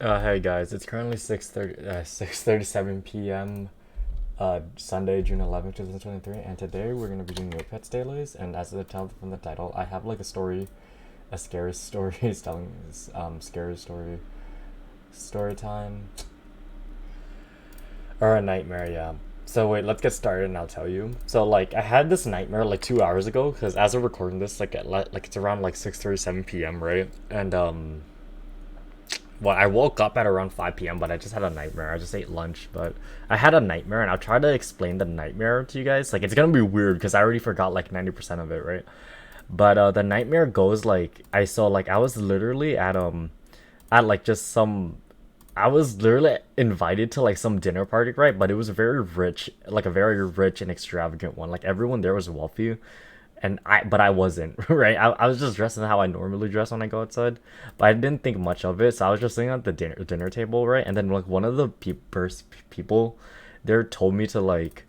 Hey guys, it's currently 6:37 p.m. Sunday, June 11th, 2023, and today we're gonna be doing Neopets Dailies. And as the tell from the title, I have like a scary story, telling scary story time, or a nightmare, yeah. So wait, let's get started, and I'll tell you. So like, I had this nightmare like 2 hours ago, because as we're recording this, like it's around like 6:37 p.m. right, and well, I woke up at around 5 p.m., but I just had a nightmare. I just ate lunch, but I had a nightmare, and I'll try to explain the nightmare to you guys. Like, it's gonna be weird because I already forgot like 90% of it, right? But the nightmare goes like I was literally at like just some I was literally invited to like some dinner party, right? But it was very rich, like a very rich and extravagant one. Like everyone there was wealthy, and I wasn't, right? I was just dressing how I normally dress when I go outside, but I didn't think much of it. So I was just sitting at the dinner table, right? And then like one of the people there told me to like,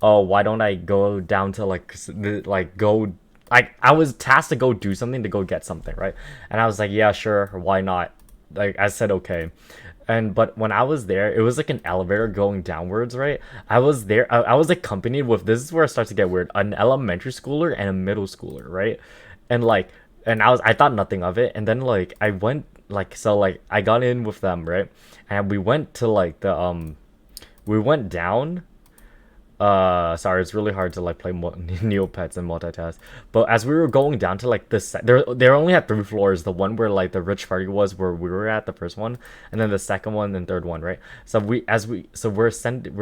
oh, why don't I go down to like go. I was tasked to go do something, to go get something, right? And I was like, yeah, sure, why not? Like I said, okay. And but when I was there, it was like an elevator going downwards, right? I was there. I was accompanied with, this is where it starts to get weird, an elementary schooler and a middle schooler, right? And like, and I thought nothing of it. And then like I went like, so like I got in with them, right? And we went to like we went down. Sorry, it's really hard to like play Neopets and multitask. But as we were going down to like this, there only had three floors. The one where like the rich party was, where we were at, the first one, and then the second one and third one, right? So we're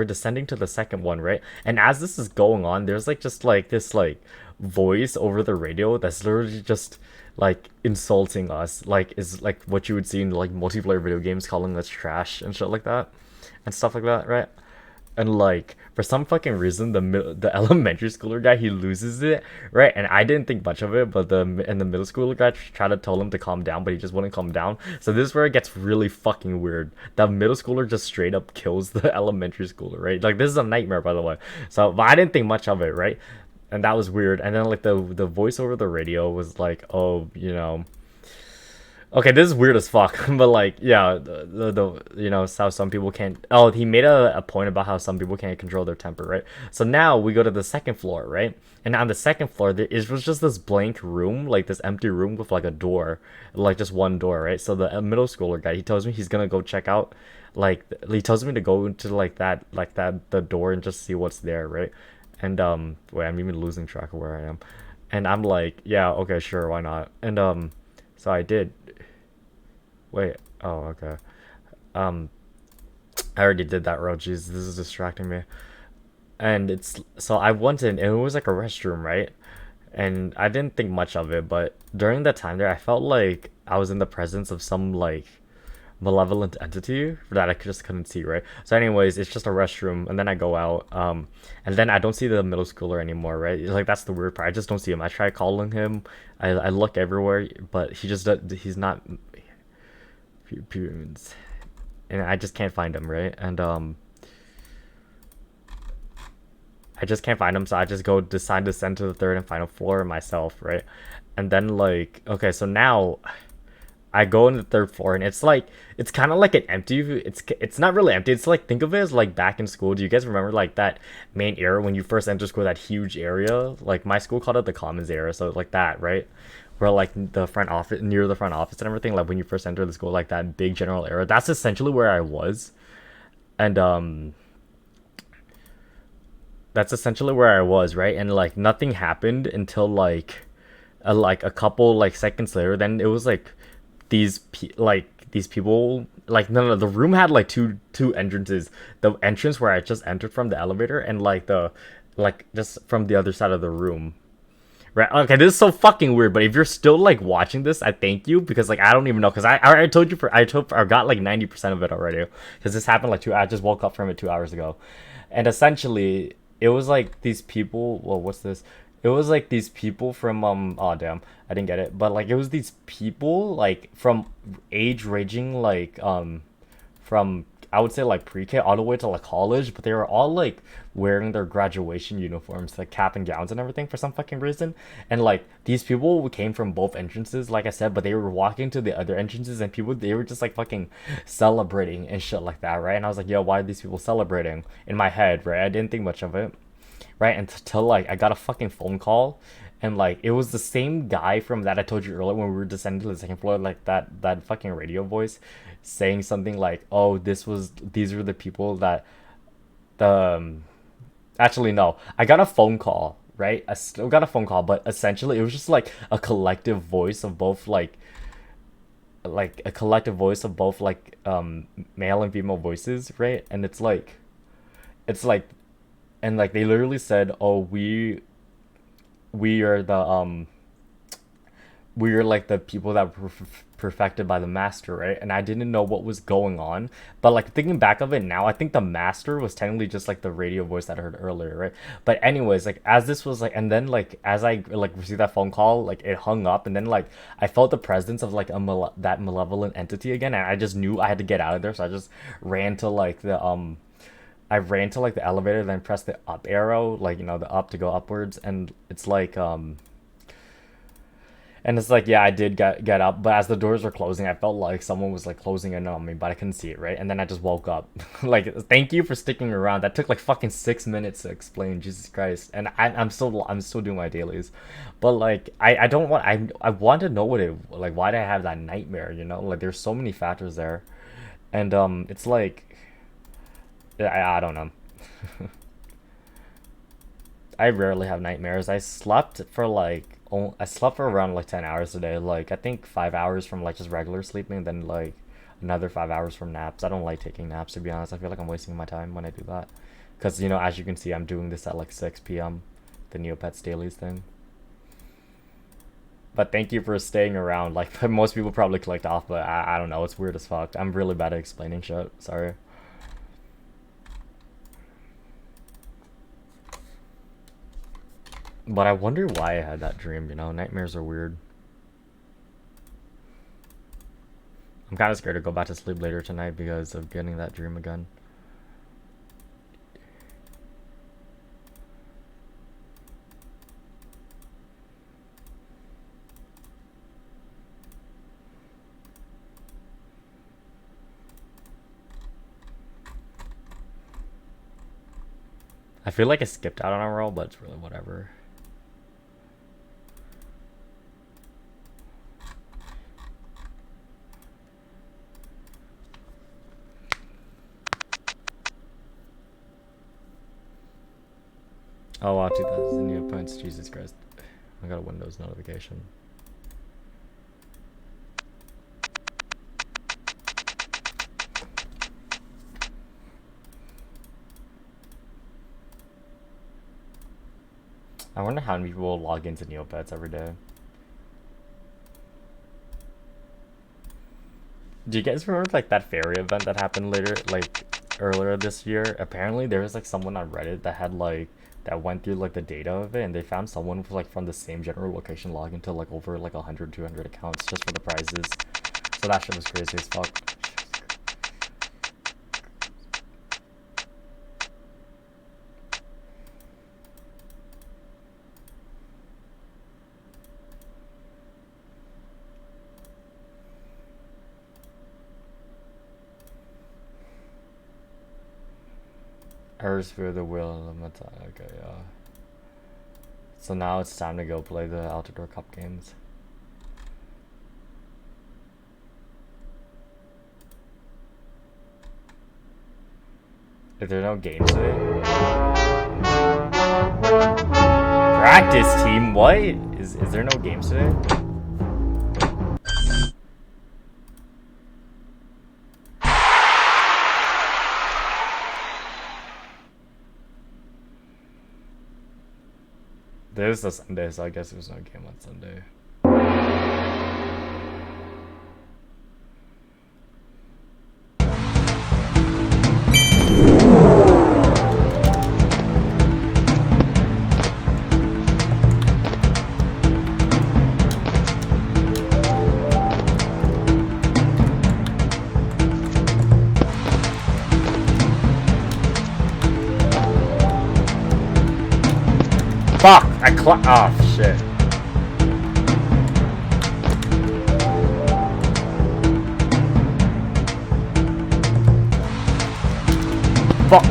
descending to the second one, right? And as this is going on, there's like just like this like voice over the radio that's literally just like insulting us, like is like what you would see in like multiplayer video games, calling us trash and shit like that, and stuff like that, right? And like for some fucking reason, the elementary schooler guy, he loses it, right? And I didn't think much of it, but the middle schooler guy tried to tell him to calm down, but he just wouldn't calm down. So this is where it gets really fucking weird. The middle schooler just straight up kills the elementary schooler, right? Like this is a nightmare, by the way. So but I didn't think much of it, right? And that was weird. And then like the voice over the radio was like, oh, you know, okay, this is weird as fuck, but like, yeah, the you know how some people can't. Oh, he made a point about how some people can't control their temper, right? So now we go to the second floor, right? And on the second floor, it was just this blank room, like this empty room with like a door, like just one door, right? So the middle schooler guy, he tells me he's gonna go check out, like he tells me to go into like that the door and just see what's there, right? And wait, I'm even losing track of where I am, and I'm like, yeah, okay, sure, why not? And so I did. Wait. Oh, okay. Um, I already did that row. Jeez, this is distracting me. And it's so I went in, and it was like a restroom, right? And I didn't think much of it, but during that time there, I felt like I was in the presence of some like malevolent entity that I just couldn't see, right? So, anyways, it's just a restroom, and then I go out, and then I don't see the middle schooler anymore, right? Like that's the weird part. I just don't see him. I try calling him. I look everywhere, but he's not. Pyramids, and I just can't find him, right? And I just can't find him, so I just go decide to send to the third and final floor myself, right? And then like, okay, so now I go in the third floor, and it's like it's kind of like an empty. It's not really empty. It's like, think of it as like back in school. Do you guys remember like that main area when you first enter school? That huge area, like my school called it the commons area. So like that, right? Where like the front office, near the front office and everything. Like when you first enter the school, like that big general area. That's essentially where I was, and that's essentially where I was, right? And like nothing happened until like a couple like seconds later. Then it was like these people, like no, the room had like two entrances. The entrance where I just entered from the elevator, and like the like just from the other side of the room. Right. Okay, this is so fucking weird, but if you're still like watching this, I thank you, because like I don't even know, because I told you, I got like 90% of it already, because this happened like I just woke up from it 2 hours ago. And essentially it was like these people, well, what's this? It was like these people from oh damn, I didn't get it. But like it was these people like from age ranging like from I would say like pre-K all the way to like college, but they were all like wearing their graduation uniforms, like cap and gowns and everything for some fucking reason. And like these people came from both entrances, like I said, but they were walking to the other entrances and people they were just like fucking celebrating and shit like that, right? And I was like, yo, why are these people celebrating? In my head, right? I didn't think much of it, right? Until like I got a fucking phone call, and like it was the same guy from that I told you earlier when we were descending to the second floor, like that fucking radio voice saying something like, oh, these are the people that the actually no, I got a phone call, right? I still got a phone call, but essentially it was just like a collective voice of both like a collective voice of both like male and female voices, right? And it's like and like they literally said, oh, we are the we are like the people that were perfected by the master, right? And I didn't know what was going on, but like thinking back of it now, I think the master was technically just like the radio voice that I heard earlier, right? But anyways, like as this was like, and then like as I like received that phone call, like it hung up, and then like I felt the presence of like that malevolent entity again, and I just knew I had to get out of there, so I just ran to like the I ran to like the elevator, then pressed the up arrow, like, you know, the up to go upwards, and it's like and it's like, yeah, I did get up, but as the doors were closing, I felt like someone was like closing in on me, but I couldn't see it, right? And then I just woke up. Like, thank you for sticking around. That took like fucking 6 minutes to explain, Jesus Christ. And I'm still doing my dailies, but like I don't want I want to know what it like. Why did I have that nightmare? You know, like there's so many factors there, and it's like I don't know. I rarely have nightmares. I slept for around like 10 hours a day. Like I think 5 hours from like just regular sleeping, then like another 5 hours from naps. I don't like taking naps, to be honest. I feel like I'm wasting my time when I do that. Cuz you know, as you can see, I'm doing this at like 6 p.m. the Neopets dailies thing. But thank you for staying around. Like most people probably clicked off, but I don't know. It's weird as fuck. I'm really bad at explaining shit. Sorry. But I wonder why I had that dream, you know? Nightmares are weird. I'm kind of scared to go back to sleep later tonight because of getting that dream again. I feel like I skipped out on a roll, but it's really whatever. Oh wow, 2000 Neopets, Jesus Christ. I got a Windows notification. I wonder how many people will log into Neopets every day. Do you guys remember like that fairy event that happened earlier this year? Apparently there was like someone on Reddit that had like that went through like the data of it, and they found someone with like from the same general location log into like over like 100, 200 accounts just for the prizes. So that shit was crazy as fuck. Earth for the will of Mata. Okay, yeah. So now it's time to go play the Altador Cup games. Is there no games today? Practice team? What? Is there no games today? This is a Sunday, so I guess there's no game on Sunday. Fuck! Oh, shit. Fuck!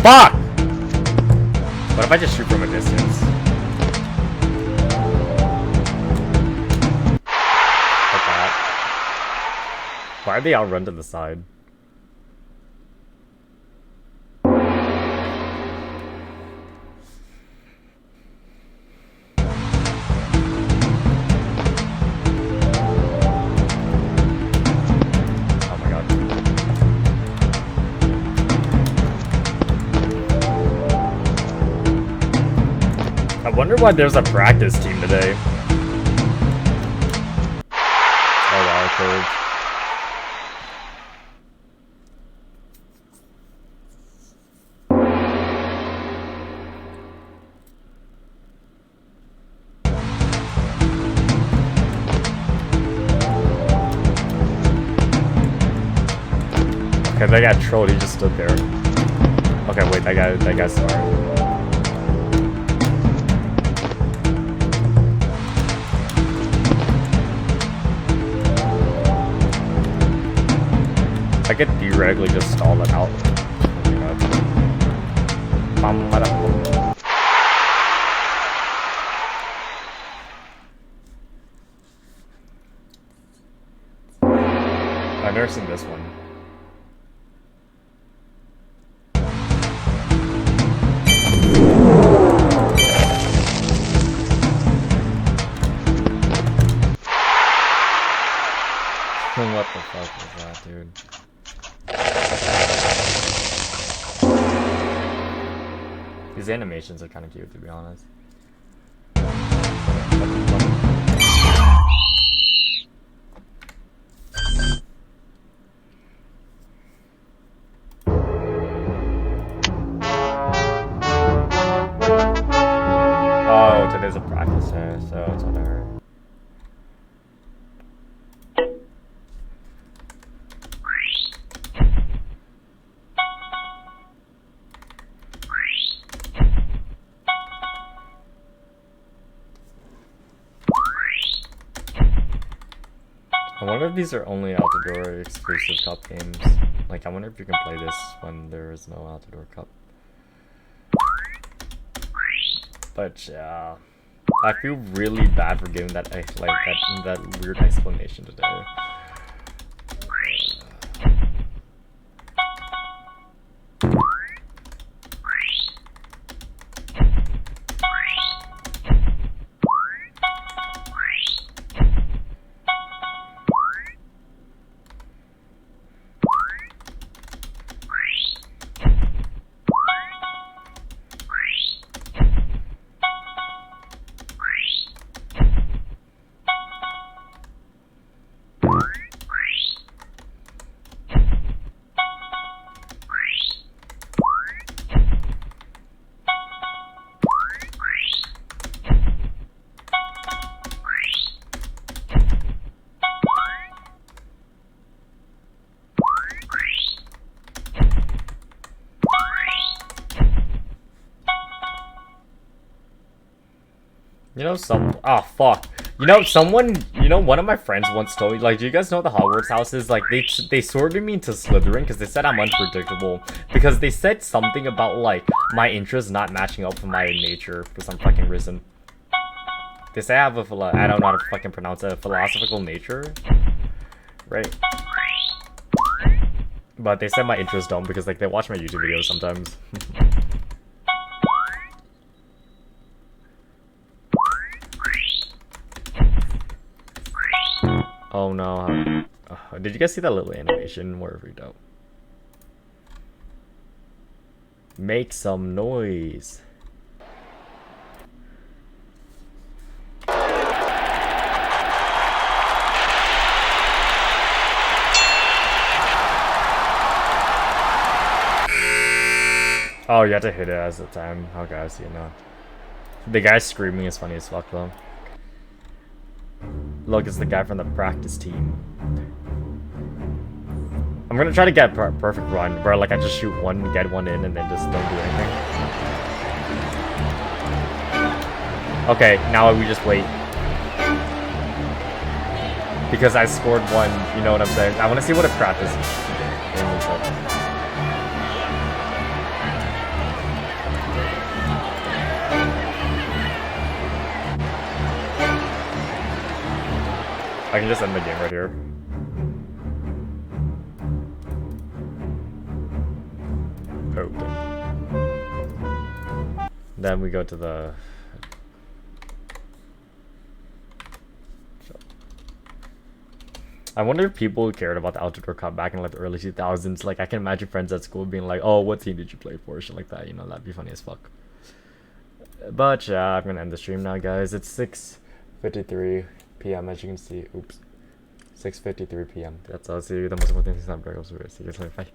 Fuck! What if I just shoot from a distance? Like that. Why are they all run to the side? Oh my god. I wonder why there's a practice team today. Oh wow, cool. Okay, that guy trolled, he just stood there. Okay, wait, that guy's smart. I could theoretically just stall that out. Oh my god. I've never seen this one. What the fuck was that, dude? These animations are kind of cute, to be honest. Oh, today's a practice day, so it's whatever. I wonder if these are only Altador exclusive cup games. Like, I wonder if you can play this when there is no Altador cup. But yeah, I feel really bad for giving that that weird explanation today. You know, oh fuck. You know, one of my friends once told me, like, do you guys know what the Hogwarts house is? Like, they sorted me into Slytherin because they said I'm unpredictable. Because they said something about, like, my interests not matching up with my nature for some fucking reason. They say I have a, I don't know how to fucking pronounce it, a philosophical nature? Right? But they said my interests don't because, like, they watch my YouTube videos sometimes. Oh no. Did you guys see that little animation? Where we go? Make some noise. Oh, you have to hit it as the time. Okay, I see it now. The guy screaming is funny as fuck though. Look, it's the guy from the practice team. I'm gonna try to get perfect run, where like I just shoot one, get one in, and then just don't do anything. Okay, now we just wait. Because I scored one, you know what I'm saying? I want to see what a practice game looks like. I can just end the game right here. Okay. Then we go to the... I wonder if people cared about the Altador Cup back in like the early 2000s. Like, I can imagine friends at school being like, oh, what team did you play for? Shit like that, you know, that'd be funny as fuck. But yeah, I'm gonna end the stream now, guys. It's 6:53 p.m. as you can see. Oops. 6:53 p.m. That's all. See you. The most important thing is not break. See you later. Bye.